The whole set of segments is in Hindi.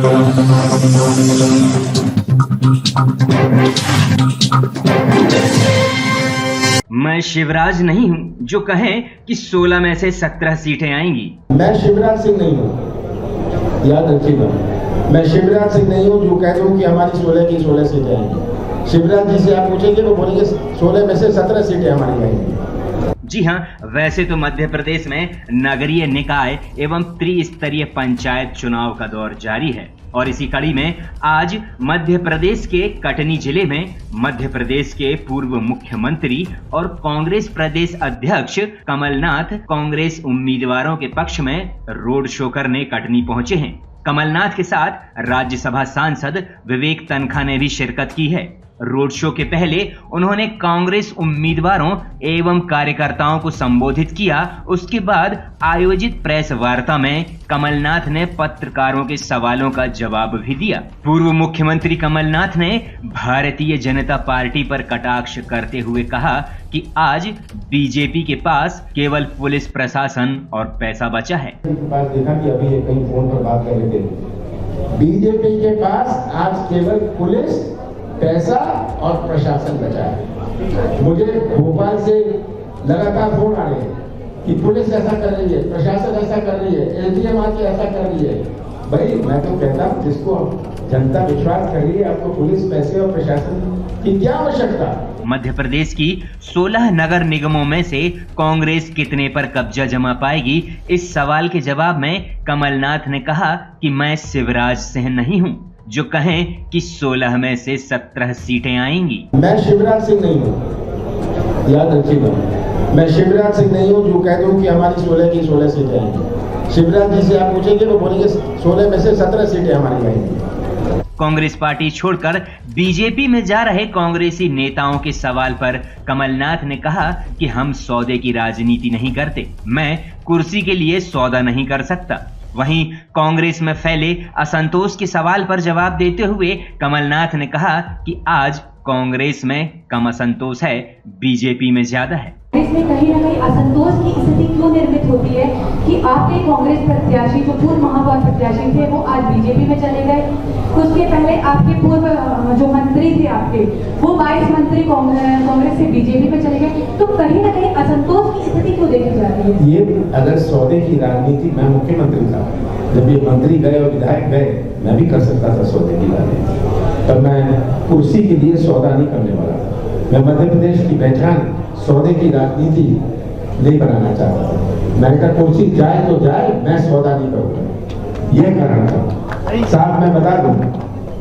मैं शिवराज नहीं हूं जो कहे कि 16 में से 17 सीटें आएंगी। मैं शिवराज सिंह नहीं हूं, याद रखिएगा। मैं शिवराज सिंह नहीं हूं जो कह दूं कि हमारी 16 की 16 सीटें आएंगी। शिवराज जी से आप पूछेंगे वो बोलेंगे 16 में से 17 सीटें हमारी आएंगी। जी हाँ, वैसे तो मध्य प्रदेश में नगरीय निकाय एवं त्रिस्तरीय पंचायत चुनाव का दौर जारी है और इसी कड़ी में आज मध्य प्रदेश के कटनी जिले में मध्य प्रदेश के पूर्व मुख्यमंत्री और कांग्रेस प्रदेश अध्यक्ष कमलनाथ कांग्रेस उम्मीदवारों के पक्ष में रोड शो करने कटनी पहुंचे हैं। कमलनाथ के साथ राज्यसभा सांसद विवेक तनखा ने भी शिरकत की है। रोड शो के पहले उन्होंने कांग्रेस उम्मीदवारों एवं कार्यकर्ताओं को संबोधित किया। उसके बाद आयोजित प्रेस वार्ता में कमलनाथ ने पत्रकारों के सवालों का जवाब भी दिया। पूर्व मुख्यमंत्री कमलनाथ ने भारतीय जनता पार्टी पर कटाक्ष करते हुए कहा कि आज बीजेपी के पास केवल पुलिस प्रशासन और पैसा बचा है। देखा कि अभी कहीं फोन पर बात कर रहे थे, बीजेपी के पास आज केवल पुलिस पैसा और प्रशासन बचा है। मुझे भोपाल से लगातार फोन आ रहे हैं कि पुलिस ऐसा कर रही है, प्रशासन ऐसा कर रही है, एसडीएम आके ऐसा कर रही है। भाई मैं तो कहता हूं जिसको जनता विश्वास कर रही है, आपको पुलिस पैसे और प्रशासन की क्या आवश्यकता। मध्य प्रदेश की 16 नगर निगमों में से कांग्रेस कितने पर कब्जा जमा पाएगी, इस सवाल के जवाब में कमलनाथ ने कहा कि मैं शिवराज सिंह नहीं हूं जो कहें कि 16 में से 17 सीटें आएंगी। मैं शिवराज सिंह नहीं हूं, याद रखिएगा। मैं शिवराज सिंह नहीं हूं जो कह दूं कि हमारी 16 की 16 सीटें आएंगी। शिवराज जी से आप पूछेंगे वो बोलेंगे 16 में से 17 सीटें हमारी आएंगी। कांग्रेस पार्टी छोड़कर बीजेपी में जा रहे कांग्रेसी नेताओं के सवाल पर कमलनाथ ने कहा कि हम सौदे की राजनीति नहीं करते, मैं कुर्सी के लिए सौदा नहीं कर सकता। वहीं कांग्रेस में फैले असंतोष के सवाल पर जवाब देते हुए कमलनाथ ने कहा कि आज कांग्रेस में कम असंतोष है, बीजेपी में ज्यादा है। इसमें कहीं ना कहीं असंतोष की स्थिति क्यों निर्मित होती है कि आपके कांग्रेस प्रत्याशी जो पूर्व महापौर प्रत्याशी थे वो आज बीजेपी में चले गए। उसके पहले आपके पूर्व जो मंत्री थे आपके वो 22 मंत्री कांग्रेस से बीजेपी में चले गए। तो कहीं ना कहीं असंतोष की स्थिति क्यों देखी जा रही है? ये अगर सौदे की राजनीति, मैं मुख्यमंत्री था जब ये मंत्री गए और विधायक गए, मैं भी कर सकता था सौदे की राजनीति, पर मैं कुर्सी के लिए सौदा नहीं करने वाला था। मैं मध्य प्रदेश की पहचान सौदे की राजनीति नहीं बनाना चाहता था। मैंने कहा कुर्सी जाए तो जाए, मैं सौदा नहीं करूंगा, ये करना था। साहब मैं बता दूं,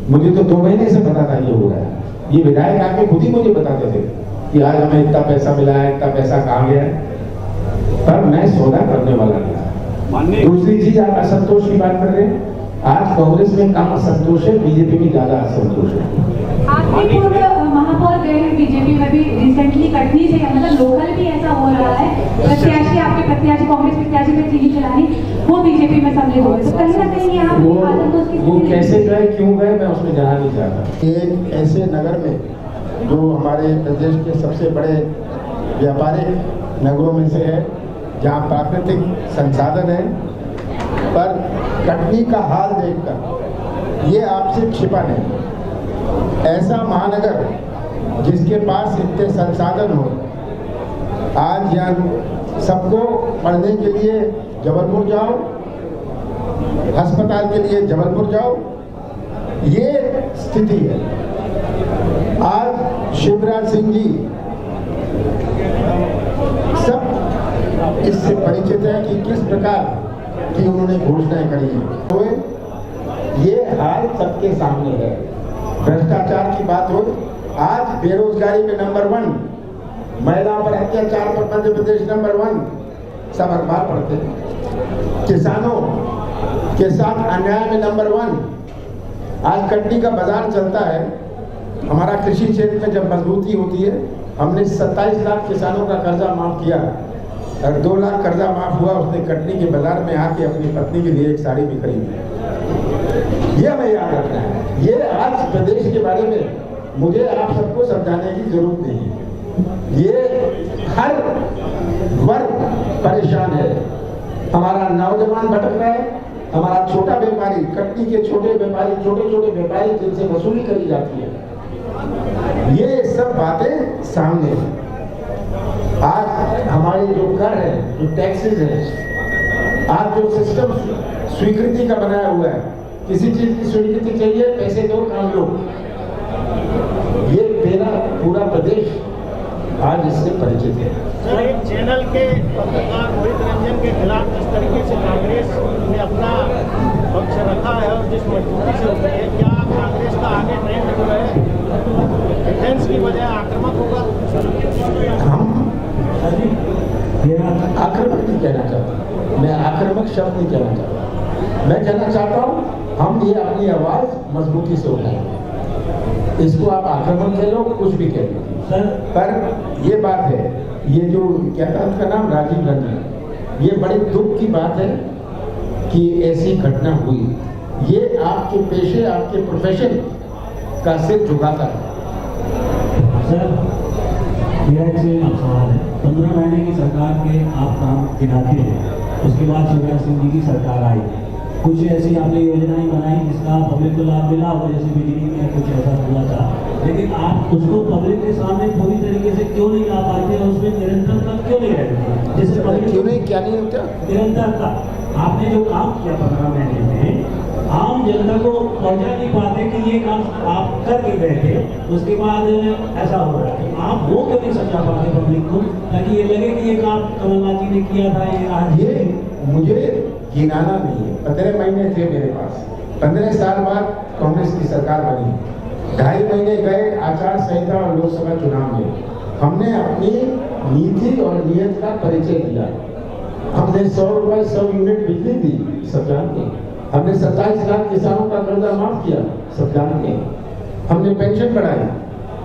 मुझे तो 2 महीने से पता था ये हो रहा है। ये विधायक आके खुद ही मुझे बताते थे कि आज हमें इतना पैसा मिला है, इतना पैसा कहाँ गया है, पर मैं सौदा करने वाला नहीं था। दूसरी चीज, आप असंतोष की बात कर रहे हैं, आज कांग्रेस में कम असंतोष है, बीजेपी में ज्यादा असंतोष है। आपके पूर्व महापौर गए हैं बीजेपी में भी रिसेंटली कटनी से, मतलब लोकल भी ऐसा हो रहा है, प्रत्याशी आपके प्रत्याशी कांग्रेस प्रत्याशी में तीली चलानी वो बीजेपी में सम्मिलित हो गए। तो कहीं ना कहीं यहाँ वो कैसे गए, क्यों गए, मैं उसमें जाना नहीं चाहता। एक ऐसे नगर में जो हमारे प्रदेश के सबसे बड़े व्यापारिक नगरों में से है, जहाँ प्राकृतिक संसाधन है, पर कटनी का हाल देखकर ये आपसे छिपा नहीं। ऐसा महानगर जिसके पास इतने संसाधन हो, आज यहाँ सबको पढ़ने के लिए जबलपुर जाओ, अस्पताल के लिए जबलपुर जाओ, ये स्थिति है। आज शिवराज सिंह जी सब इससे परिचित है कि किस प्रकार की उन्होंने घोषणाएं करी हैं। तो ये हाल सबके सामने है। भ्रष्टाचार की बात हो, आज बेरोजगारी में नंबर 1, महिलाओं पर अत्याचार पर मध्य प्रदेश नंबर 1, सब अखबार पढ़ते हैं। किसानों के साथ अन्याय में नंबर 1। आज कटनी का बाजार चलता है। हमारा कृषि क्षेत्र में जब मजबूती होती है, हमने 27 लाख किसानों का कर्जा माफ किया और 2 लाख कर्जा माफ हुआ। उसने कटनी के बाजार में आके अपनी पत्नी के लिए एक साड़ी भी खरीदी। ये हमें याद रखना है। ये आज प्रदेश के बारे में मुझे आप सबको समझाने की जरूरत नहीं है। ये हर वर्ग परेशान है। हमारा नौजवान भटक रहा है, हमारा छोटा व्यापारी, कटनी के छोटे व्यापारी, छोटे छोटे व्यापारी जिनसे वसूली करी जाती है, ये सब बातें सामने हैं। आज हमारे जो कर है, जो टैक्सेस है, आज जो सिस्टम स्वीकृति का बनाया हुआ है, किसी चीज की स्वीकृति चाहिए, पैसे दो, काम लो, ये मेरा पूरा प्रदेश आज इससे परिचित है। सर, एक चैनल के पत्रकार रोहित रंजन के खिलाफ जिस तरीके से कांग्रेस ने अपना पक्ष रखा है और जिस मजबूती से उठे है, क्या कांग्रेस का आगे ट्रेंड जो है डिफेंस की बजाय आक्रामक होगा? हम आक्रामक नहीं कहना चाहता, मैं आक्रामक शब्द नहीं कहना चाहता, मैं कहना चाहता हूँ हम ये अपनी आवाज मजबूती से उठाएं। इसको आप आक्रामक कह लो, कुछ भी कह लो, पर ये बात है, ये जो क्या था उसका नाम, राजीव रंजन, ये बड़े दुख की बात है कि ऐसी घटना हुई। ये आपके पेशे, आपके प्रोफेशन का सिर झुकाता है। सर, मेरा एक सवाल है, 15 महीने की सरकार के आप काम गिनाते हैं, उसके बाद शिवराज सिंह जी की सरकार आई, कुछ ऐसी आपने योजनाएं बनाई जिसका पब्लिक को लाभ मिला हो, जैसे बिजली में कुछ ऐसा हुआ था, लेकिन आप उसको पब्लिक के सामने पूरी तरीके से क्यों नहीं ला पाते और उसमें निरंतरता क्यों नहीं रहती? जैसे पब्लिक क्यों नहीं, क्या नहीं होता निरंतरता? आपने जो काम किया 15 महीने में, आम जनता को पहुंचा नहीं पाते कि ये काम आप कर के गए थे, उसके बाद ऐसा हो रहा है। आप वो क्यों नहीं समझा पाते पब्लिक को, ताकि ये लगे कि ये काम कमलनाथ जी ने किया था, ये आज ये मुझे गिनाना नहीं है। 15 महीने थे मेरे पास, 15 साल बाद कांग्रेस की सरकार बनी, 2.5 महीने गए आचार संहिता और लोकसभा चुनाव में, हमने अपनी नीति और नीयत का परिचय दिया। हमने 100 रुपए 100 यूनिट बिजली दी, सब जानते हैं। हमने 27 लाख किसानों का कर्जा माफ किया, सब जानते हैं। हमने पेंशन बढ़ाई,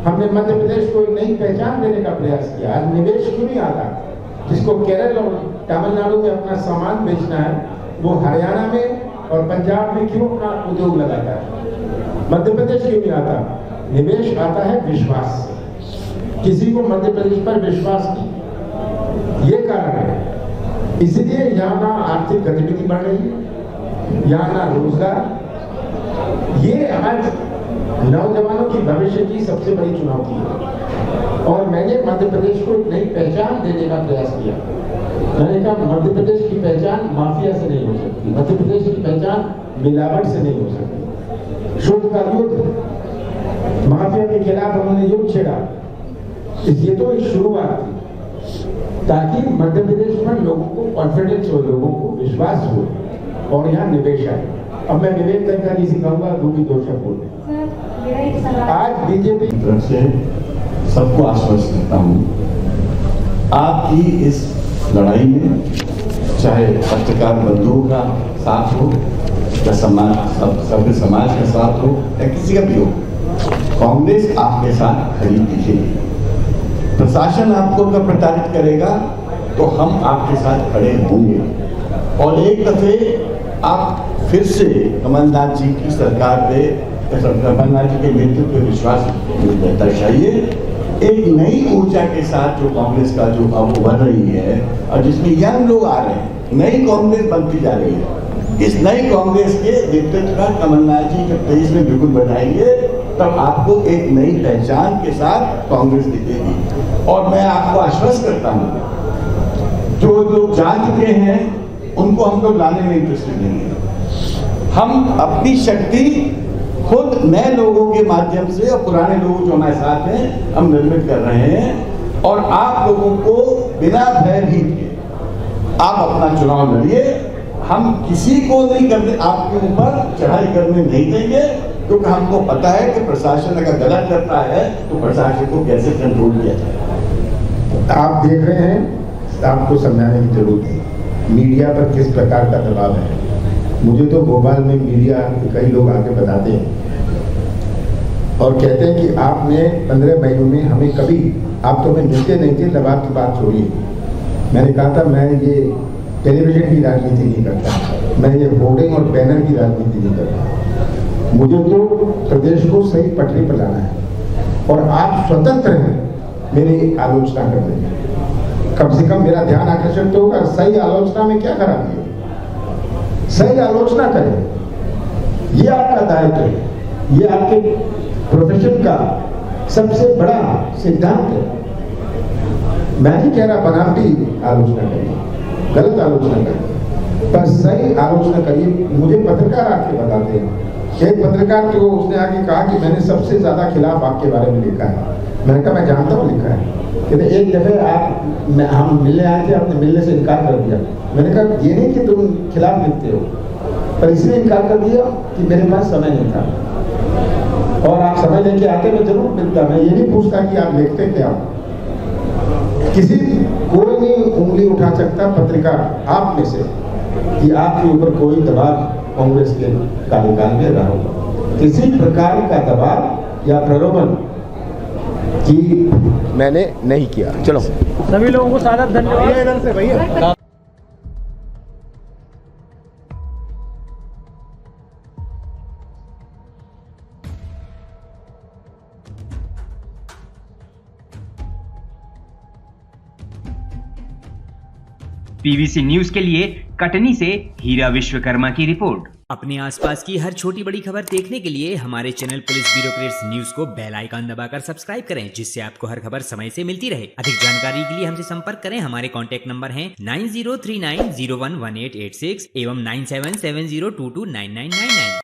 हमने मध्य प्रदेश को एक नई पहचान देने का प्रयास किया। आज निवेश क्यों नहीं आता? जिसको केरल और तमिलनाडु में अपना सामान बेचना है, वो हरियाणा में और पंजाब में क्यों अपना उद्योग लगाता है? मध्य प्रदेश क्यों नहीं आता? निवेश आता है विश्वास से। किसी को मध्य प्रदेश पर विश्वास नहीं, ये कारण है। इसलिए यहाँ ना आर्थिक गतिविधि बढ़ रही है, यहाँ ना रोजगार। ये आज नौजवानों की भविष्य की सबसे बड़ी चुनौती है। और मैंने मध्य प्रदेश को एक नई पहचान देने का प्रयास किया। मैंने कहा मध्य प्रदेश की पहचान माफिया से नहीं हो सकती, मध्य प्रदेश की पहचान मिलावट से नहीं हो सकती। शुद्ध का युद्ध, माफिया के खिलाफ उन्होंने युद्ध छेड़ा, ये तो एक शुरुआत थी, ताकि मध्य प्रदेश में लोगों को कॉन्फिडेंस हो, लोगों को विश्वास हो और यहाँ निवेश आए। अब मैं विवेक तंका जी से कहूँगा, दो भी दो शब्द बोले। आज बीजेपी की तरफ से सबको आश्वस्त करता हूँ, आपकी इस लड़ाई में चाहे पत्रकार बंधुओं का साथ हो या सभ्य समाज का साथ हो या किसी का भी हो, कांग्रेस आपके साथ खड़ी दिखेगी। प्रशासन आपको अगर प्रताड़ित करेगा तो हम आपके साथ खड़े होंगे। और एक दफे आप फिर से कमलनाथ जी की सरकार पे, कमलनाथ जी के नेतृत्व पे विश्वास दर्शाइए। एक नई ऊर्जा के साथ जो कांग्रेस का जो अब उभर रही है और जिसमें यंग लोग आ रहे हैं, नई कांग्रेस बनती जा रही है। इस नई कांग्रेस के नेतृत्व का कमलनाथ जी जब 23 में बिल्कुल बनाएंगे, तब आपको एक नई पहचान के साथ कांग्रेस दिखेगी। और मैं आपको आश्वस्त करता हूँ, जो लोग जा चुके हैं उनको हम लोग लाने में इंटरेस्टेड नहीं है। हम अपनी शक्ति खुद नए लोगों के माध्यम से और पुराने लोग जो हमारे साथ हैं हम निर्मित कर रहे हैं। और आप लोगों को बिना भयभीत के आप अपना चुनाव लड़िए। हम किसी को नहीं करने, आपके ऊपर चढ़ाई करने नहीं देंगे, क्योंकि हमको पता है कि प्रशासन अगर गलत करता है तो प्रशासन को कैसे कंट्रोल किया जाए। आप देख रहे हैं, आपको समझाने की जरूरत है मीडिया पर किस प्रकार का दबाव है। मुझे तो भोपाल में मीडिया के कई लोग आके बताते हैं और कहते हैं कि आपने 15 महीनों में हमें कभी, आप तो हमें मिलते नहीं थे, दबाव की बात छोड़िए। मैंने कहा था मैं ये टेलीविजन की राजनीति नहीं करता, मैं ये होर्डिंग और बैनर की राजनीति नहीं करता। मुझे तो प्रदेश को सही पटरी पर लाना है और आप स्वतंत्र हैं मेरी आलोचना करने में। कम से कम मेरा ध्यान आकर्षण तो होगा, सही आलोचना में क्या खराबी है। सही आलोचना करें, ये आपका दायित्व है, ये आपके प्रोफेशन का सबसे बड़ा सिद्धांत है। मैं नहीं कह रहा बनावटी आलोचना करिए, गलत आलोचना करिए, पर सही आलोचना करिए। मुझे पत्रकार आके बताते हैं, एक पत्रकार तो उसने आगे कहा कि मैंने सबसे ज्यादा खिलाफ आपके बारे में लिखा है। मैंने कहा मैं जानता हूँ लिखा है, कहते एक दफे हम मिलने आए थे, आपने मिलने से इनकार कर दिया। मैंने कहा ये नहीं कि तुम खिलाफ लिखते हो, पर इसलिए इनकार कर दिया कि मेरे पास समय नहीं था, और आप समय लेके आते मैं जरूर मिलता। मैं ये नहीं पूछता कि आप लिखते क्या। किसी कोई नहीं उंगली उठा सकता पत्रकार आप में से कि आपके ऊपर कोई दबाव कांग्रेस के कार्यकाल में रहा होगा, किसी प्रकार का दबाव या प्रलोभन कि मैंने नहीं किया। चलो, सभी लोगों को सादर धन्यवाद। इधर से भैया। पीवीसी न्यूज के लिए कटनी से हीरा विश्वकर्मा की रिपोर्ट। अपने आसपास की हर छोटी बड़ी खबर देखने के लिए हमारे चैनल पुलिस ब्यूरोक्रेट्स न्यूज को बेल आइकन दबाकर सब्सक्राइब करें, जिससे आपको हर खबर समय से मिलती रहे। अधिक जानकारी के लिए हमसे संपर्क करें। हमारे कॉन्टैक्ट नंबर हैं 9039011886 एवं 9770229999।